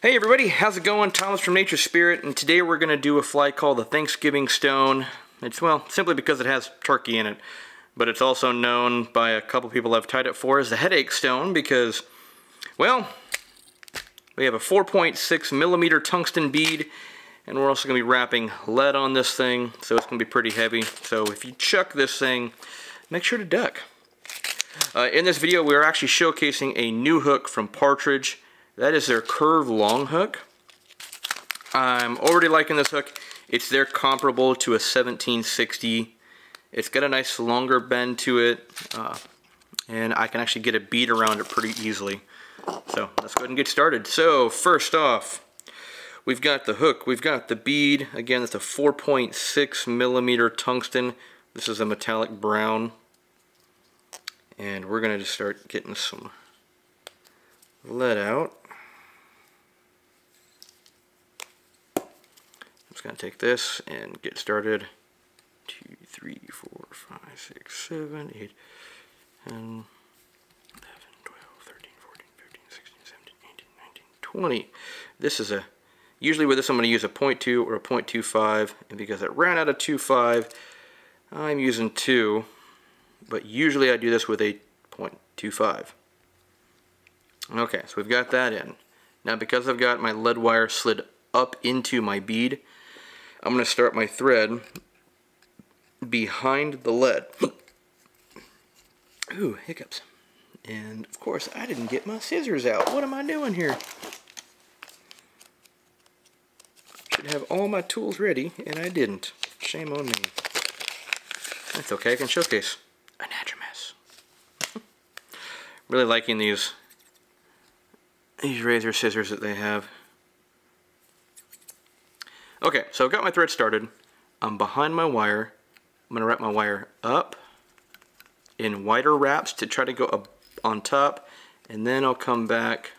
Hey everybody, how's it going? Thomas from Nature's Spirit, and today we're going to do a fly called the Thanksgiving Stone. It's, well, simply because it has turkey in it, but it's also known by a couple people I've tied it for as the headache stone because, well, we have a 4.6 millimeter tungsten bead, and we're also going to be wrapping lead on this thing, so it's going to be pretty heavy. So if you chuck this thing, make sure to duck. In this video, we're actually showcasing a new hook from Partridge. That is their curve long hook. I'm already liking this hook. It's their comparable to a 1760. It's got a nice longer bend to it, and I can actually get a bead around it pretty easily. So let's go ahead and get started. So first off, we've got the hook, we've got the bead. Again, it's a 4.6 millimeter tungsten. This is a metallic brown. And we're going to just start getting some lead out. I'm just going to take this and get started. 2, 3, 4, 5, 6, 7, 8, 10, 11, 12, 13, 14, 15, 16, 17, 18, 19, 20. This is a, usually with this I'm going to use a 0.2 or a 0.25, and because I ran out of 2.5, I'm using 2, but usually I do this with a 0.25. Okay, so we've got that in. Now because I've got my lead wire slid up into my bead, I'm going to start my thread behind the lead. Ooh, hiccups. And of course I didn't get my scissors out. What am I doing here? Should have all my tools ready, and I didn't. Shame on me. That's okay, I can showcase a natural mess. Really liking these razor scissors that they have. Okay, so I've got my thread started. I'm behind my wire. I'm going to wrap my wire up in wider wraps to try to go up on top, and then I'll come back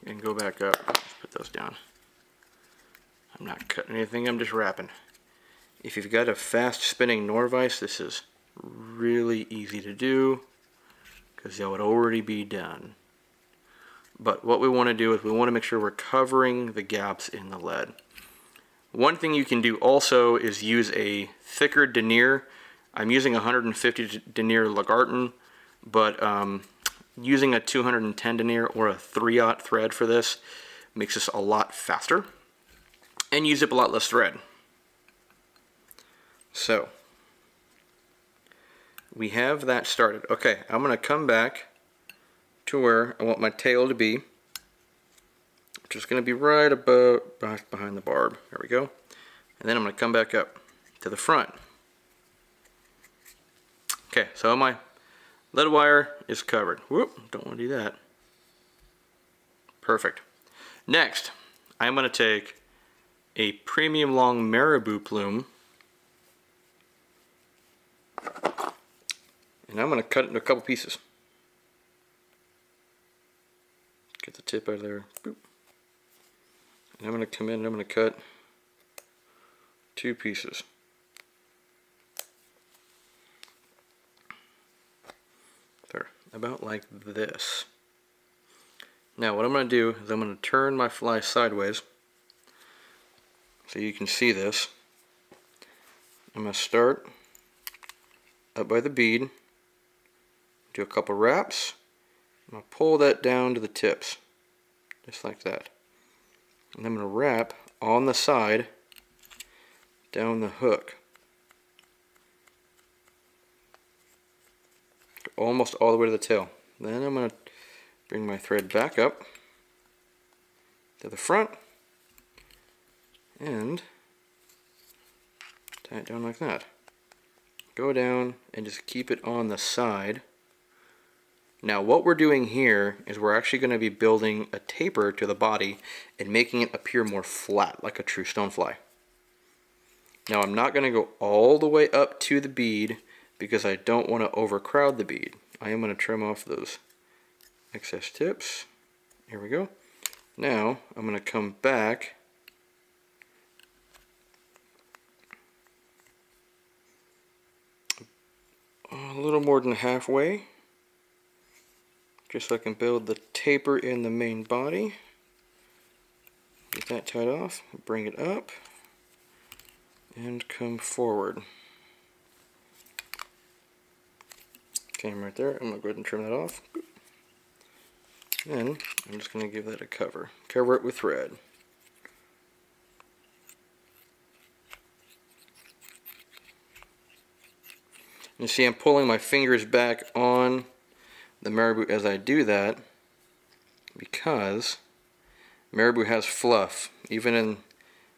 and go back up. Let's put those down. I'm not cutting anything, I'm just wrapping. If you've got a fast spinning Norvise, this is really easy to do because that would already be done. But what we want to do is we want to make sure we're covering the gaps in the lead. One thing you can do also is use a thicker denier. I'm using 150 denier Lagarten, but using a 210 denier or a 3/0 thread for this makes this a lot faster, and use up a lot less thread. So we have that started. Okay, I'm going to come back to where I want my tail to be, which is going to be right about behind the barb. There we go. And then I'm going to come back up to the front. Okay, so my lead wire is covered. Whoop, don't want to do that. Perfect. Next, I'm going to take a premium long marabou plume, and I'm going to cut it into a couple pieces. Get the tip out of there. Boop. And I'm going to come in and I'm going to cut 2 pieces. There, about like this. Now what I'm going to do is I'm going to turn my fly sideways so you can see this. I'm going to start up by the bead, do a couple wraps, I'm going to pull that down to the tips, just like that. And I'm going to wrap on the side down the hook, almost all the way to the tail. Then I'm going to bring my thread back up to the front and tie it down like that. Go down and just keep it on the side. Now what we're doing here is we're actually going to be building a taper to the body and making it appear more flat like a true stonefly. Now I'm not going to go all the way up to the bead because I don't want to overcrowd the bead. I am going to trim off those excess tips. Here we go. Now I'm going to come back a little more than halfway, just so I can build the taper in the main body. Get that tied off, bring it up, and come forward. Came right there. I'm going to go ahead and trim that off. Then I'm just going to give that a cover. Cover it with thread. You see I'm pulling my fingers back on the marabou as I do that because marabou has fluff. Even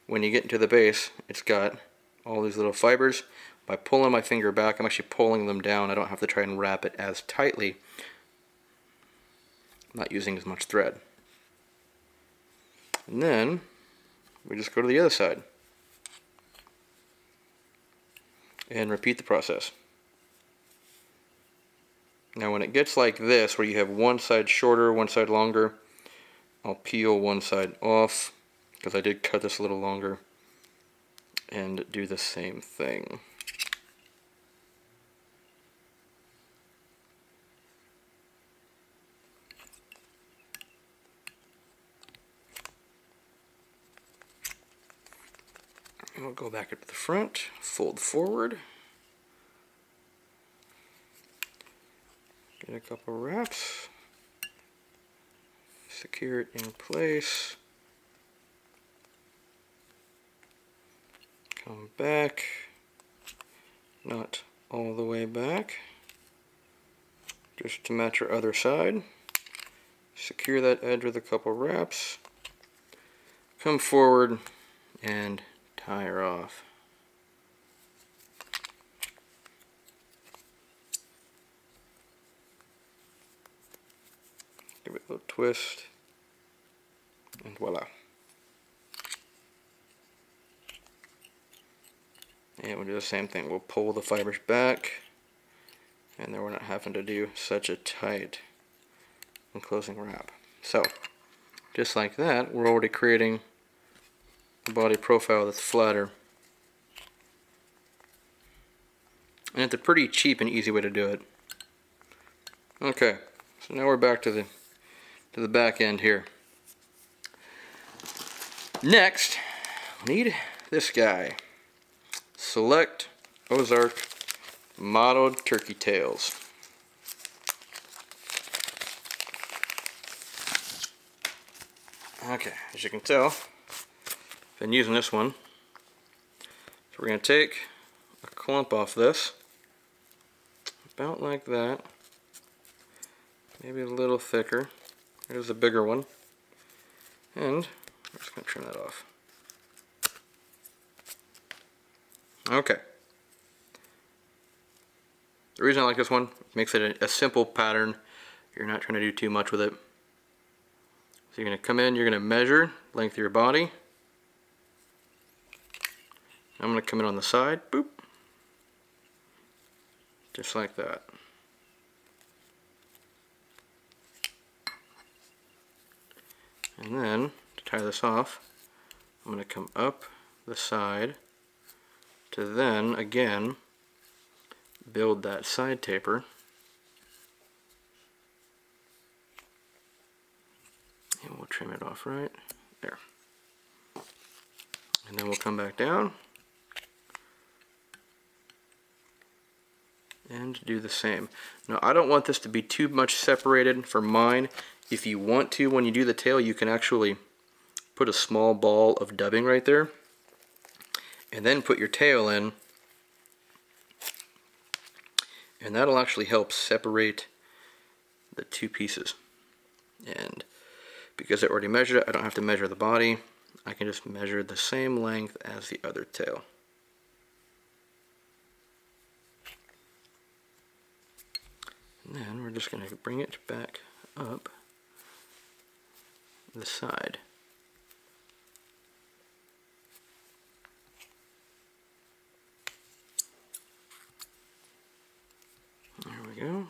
when you get into the base, it's got all these little fibers. By pulling my finger back, I'm actually pulling them down. I don't have to try and wrap it as tightly. I'm not using as much thread. And then we just go to the other side and repeat the process. Now when it gets like this, where you have one side shorter, one side longer, I'll peel one side off, because I did cut this a little longer, and do the same thing. And we'll go back up to the front, fold forward. Get a couple wraps, secure it in place, come back, not all the way back, just to match your other side, secure that edge with a couple wraps, come forward and tie her off. Give it a little twist, and voila. And we'll do the same thing. We'll pull the fibers back, and then we're not having to do such a tight enclosing wrap. So, just like that, we're already creating a body profile that's flatter. And it's a pretty cheap and easy way to do it. Okay, so now we're back to the back end here. Next, we need this guy. Select Ozark Mottled Turkey Tails. Okay, as you can tell, I've been using this one. So we're going to take a clump off this, about like that, maybe a little thicker. Here's a bigger one, and we're just going to trim that off. Okay. The reason I like this one, it makes it a simple pattern. You're not trying to do too much with it. So you're going to come in, you're going to measure length of your body. I'm going to come in on the side, boop, just like that. And then, to tie this off, I'm going to come up the side to then, again, build that side taper. And we'll trim it off right there. And then we'll come back down and do the same. Now, I don't want this to be too much separated for mine. If you want to, when you do the tail, you can actually put a small ball of dubbing right there and then put your tail in, and that'll actually help separate the two pieces. And because I already measured it, I don't have to measure the body. I can just measure the same length as the other tail. And then we're just going to bring it back up the side. There we go.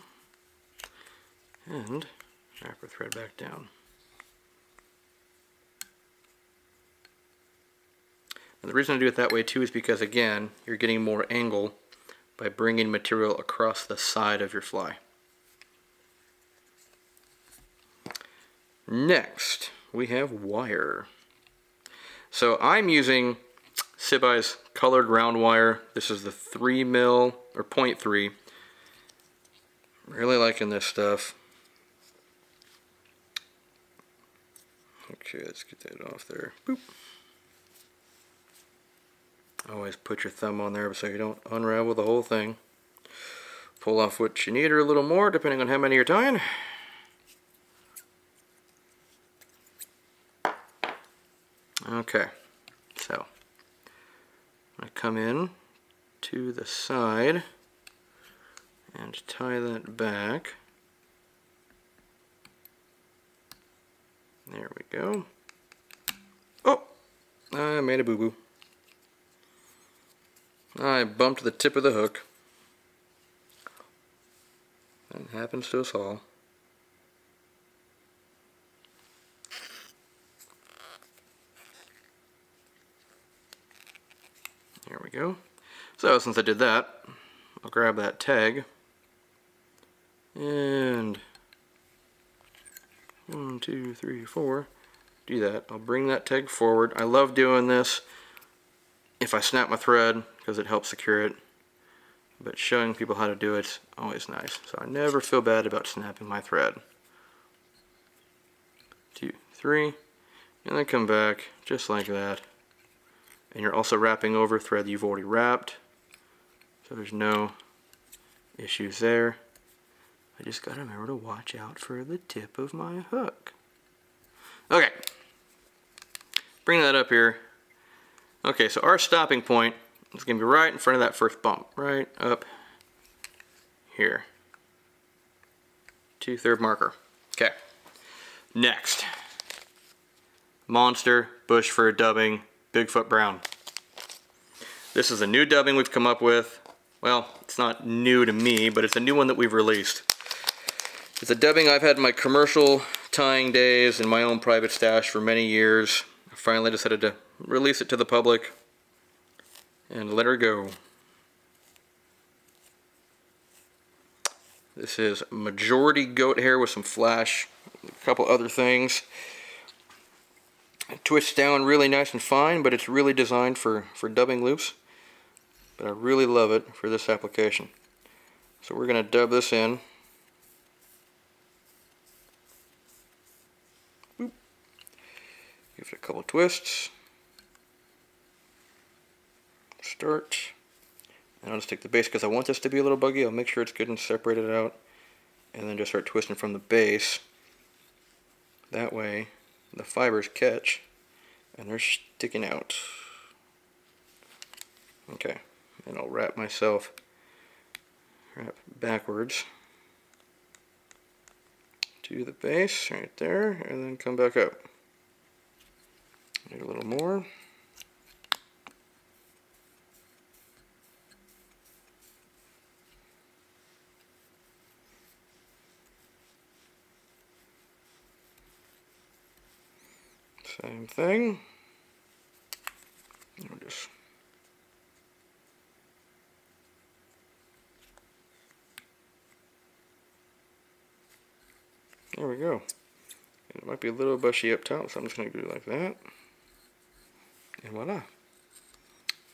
And wrap our thread back down. And the reason I do it that way too is because, again, you're getting more angle by bringing material across the side of your fly. Next, we have wire. So I'm using Sibai's colored round wire. This is the 3 mil or 0.3. Really liking this stuff. Okay, let's get that off there. Boop. Always put your thumb on there so you don't unravel the whole thing. Pull off what you need or a little more depending on how many you're tying. Okay, so I come in to the side and tie that back. There we go. Oh, I made a boo-boo. I bumped the tip of the hook. That happens to us all. There we go. So since I did that, I'll grab that tag and 1, 2, 3, 4. Do that. I'll bring that tag forward. I love doing this if I snap my thread because it helps secure it. But showing people how to do it's always nice. So I never feel bad about snapping my thread. 2, 3, and then come back just like that. And you're also wrapping over thread that you've already wrapped. So there's no issues there. I just gotta remember to watch out for the tip of my hook. Okay. Bring that up here. Okay, so our stopping point is gonna be right in front of that first bump. Right up here. 2/3 marker. Okay. Next. Monster bush fir dubbing. Bigfoot brown. This is a new dubbing we've come up with. Well, it's not new to me, but it's a new one that we've released. It's a dubbing I've had in my commercial tying days in my own private stash for many years. I finally decided to release it to the public and let her go. This is majority goat hair with some flash, a couple other things. It twists down really nice and fine, but it's really designed for dubbing loops. But I really love it for this application. So we're going to dub this in. Boop. Give it a couple twists. Start. And I'll just take the base because I want this to be a little buggy. I'll make sure it's good and separated out. And then just start twisting from the base. That way the fibers catch and they're sticking out. Okay, and I'll wrap backwards to the base right there and then come back up. Need a little more. Same thing. We'll just there we go. It might be a little bushy up top, so I'm just going to do it like that. And voila.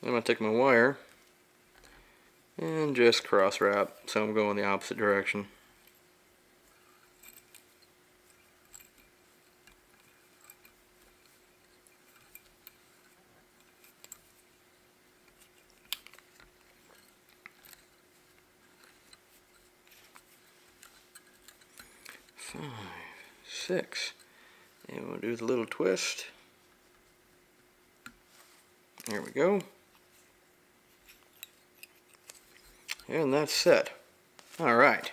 I'm going to take my wire and just cross wrap, so I'm going the opposite direction. Five, 6, and we'll do the little twist. There we go. And that's set. Alright.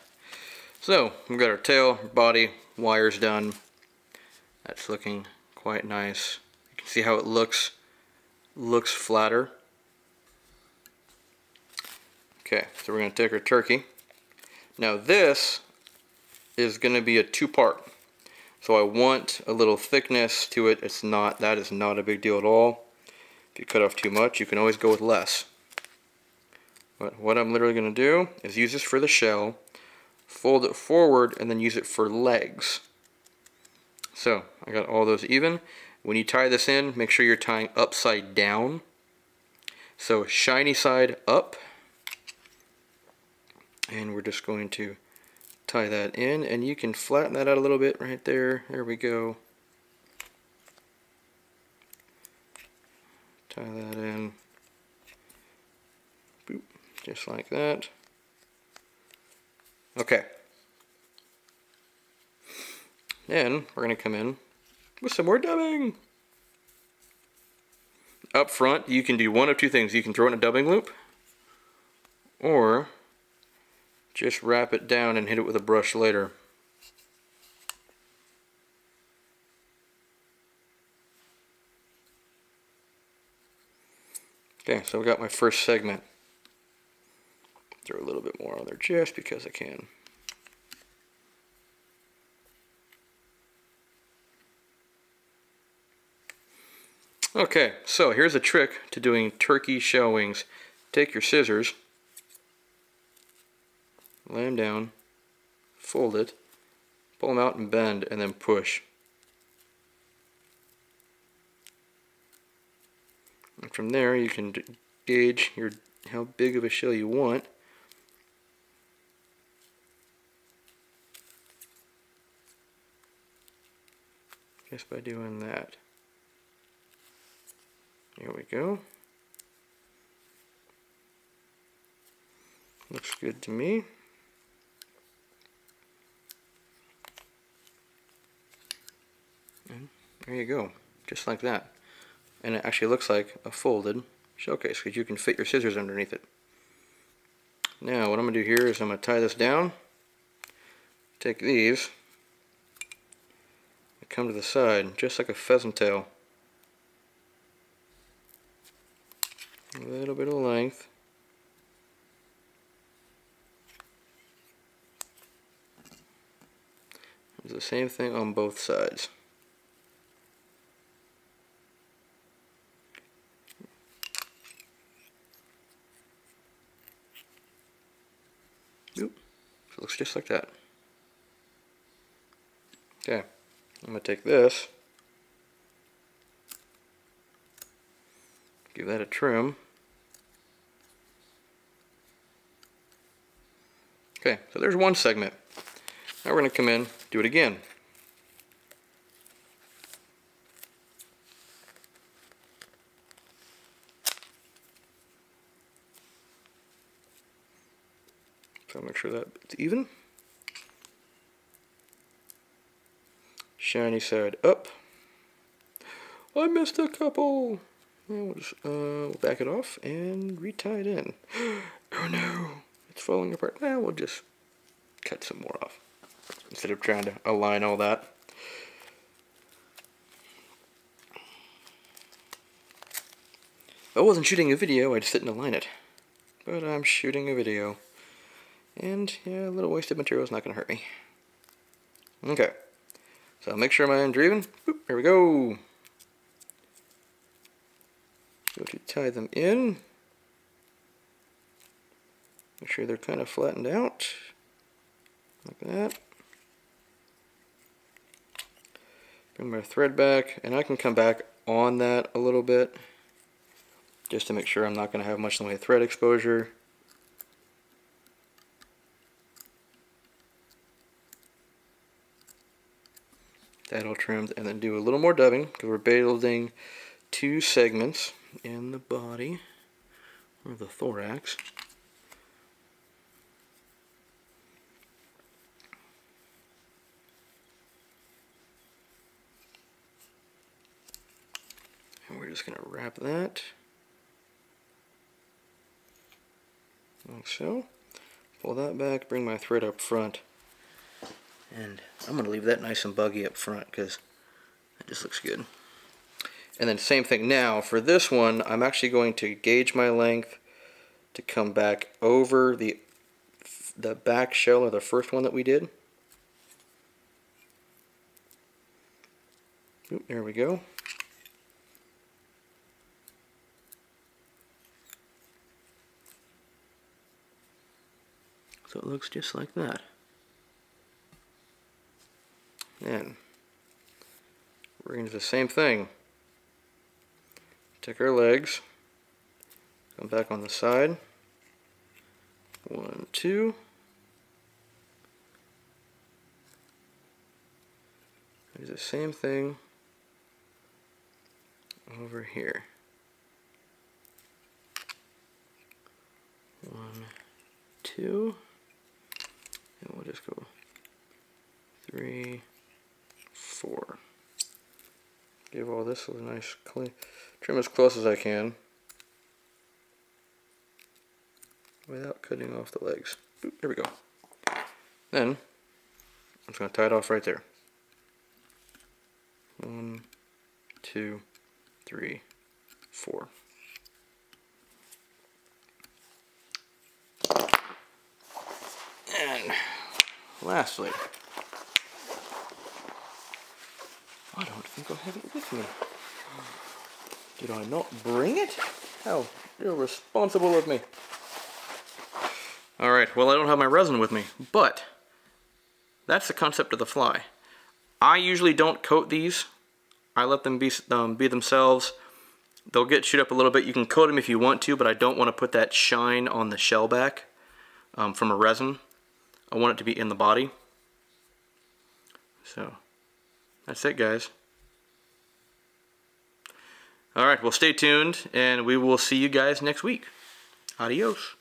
So, we've got our tail, body, wires done. That's looking quite nice. You can see how it looks flatter. Okay, so we're going to take our turkey. Now this is going to be a 2-part. So I want a little thickness to it. That is not a big deal at all. If you cut off too much, you can always go with less. But what I'm literally going to do is use this for the shell, fold it forward, and then use it for legs. So I got all those even. When you tie this in, make sure you're tying upside down. So shiny side up. And we're just going to tie that in, and you can flatten that out a little bit right there. There we go. Tie that in. Boop, just like that. Okay. Then we're going to come in with some more dubbing. Up front, you can do one of two things. You can throw it in a dubbing loop, or just wrap it down and hit it with a brush later. Okay, so we got my first segment. Throw a little bit more on there just because I can. Okay, so here's a trick to doing turkey shell wings. Take your scissors, lay them down, fold it, pull them out and bend, and then push. And from there you can gauge how big of a shell you want. Just by doing that. Here we go. Looks good to me. And there you go, just like that. And it actually looks like a folded shell case because you can fit your scissors underneath it. Now what I'm going to do here is I'm going to tie this down, take these, and come to the side just like a pheasant tail. A little bit of length. It's the same thing on both sides. Oop. So it looks just like that. Okay, I'm going to take this, give that a trim. Okay, so there's one segment. Now we're going to come in, do it again. So make sure that it's even. Shiny side up. I missed a couple. We'll just we'll back it off and retie it in. Oh no, it's falling apart. Well, we'll just cut some more off instead of trying to align all that. If I wasn't shooting a video, I'd sit and align it. But I'm shooting a video. And yeah, a little wasted material is not going to hurt me. Okay. So I'll make sure my ends are even. Boop, here we go. Go to tie them in. Make sure they're kind of flattened out. Like that. Bring my thread back, and I can come back on that a little bit just to make sure I'm not going to have much in the way of thread exposure. That all trimmed, and then do a little more dubbing because we're building two segments in the body or the thorax. And we're just going to wrap that like so. Pull that back, bring my thread up front. And I'm going to leave that nice and buggy up front because it just looks good. And then same thing now, for this one, I'm actually going to gauge my length to come back over the back shell of the first one that we did. Oop, there we go. So it looks just like that. Then we're going to do the same thing. Take our legs, come back on the side. 1, 2. Do the same thing over here. 1, 2, and we'll just go 3, 4. Give all this a nice clean, trim as close as I can without cutting off the legs. Oop, there we go. Then I'm just going to tie it off right there. 1, 2, 3, 4. And lastly, I don't think I have it with me. Did I not bring it? How irresponsible of me. Alright, well I don't have my resin with me, but that's the concept of the fly. I usually don't coat these. I let them be themselves. They'll get chewed up a little bit. You can coat them if you want to, but I don't want to put that shine on the shell back from a resin. I want it to be in the body. So, that's it, guys. Alright, well stay tuned, and we will see you guys next week. Adios.